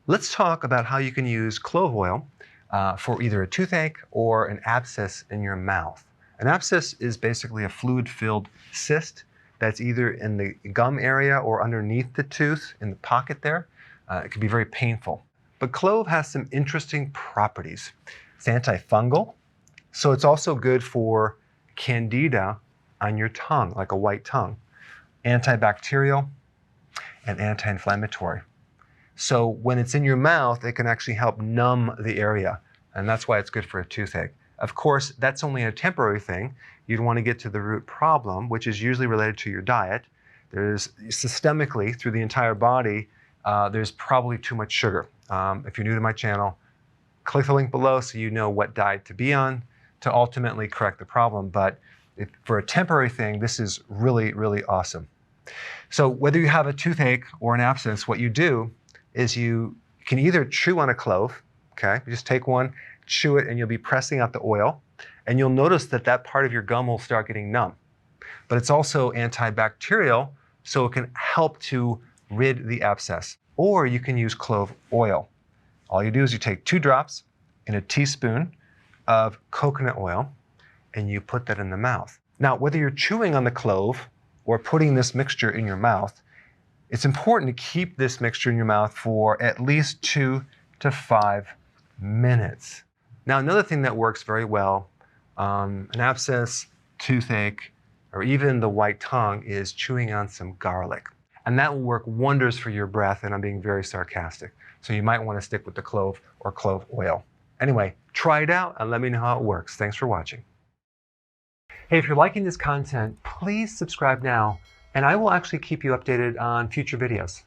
Let's talk about how you can use clove oil for either a toothache or an abscess in your mouth. An abscess is basically a fluid-filled cyst that's either in the gum area or underneath the tooth in the pocket there. It can be very painful. But clove has some interesting properties. It's antifungal, so it's also good for candida on your tongue, like a white tongue. Antibacterial and anti-inflammatory. So when it's in your mouth, it can actually help numb the area, and that's why it's good for a toothache. Of course, that's only a temporary thing. You'd want to get to the root problem, which is usually related to your diet. There's systemically, through the entire body, there's probably too much sugar. If you're new to my channel, click the link below so you know what diet to be on to ultimately correct the problem. But for a temporary thing, this is really, really awesome. So whether you have a toothache or an abscess, what you do is you can either chew on a clove, okay? You just take one, chew it, and you'll be pressing out the oil. And you'll notice that that part of your gum will start getting numb. But it's also antibacterial, so it can help to rid the abscess. Or you can use clove oil. All you do is you take 2 drops in a teaspoon of coconut oil, and you put that in the mouth. Now, whether you're chewing on the clove or putting this mixture in your mouth, it's important to keep this mixture in your mouth for at least 2 to 5 minutes. Now, another thing that works very well, an abscess, toothache, or even the white tongue is chewing on some garlic. And that will work wonders for your breath, and I'm being very sarcastic. So you might want to stick with the clove or clove oil. Anyway, try it out and let me know how it works. Thanks for watching. Hey, if you're liking this content, please subscribe now, and I will actually keep you updated on future videos.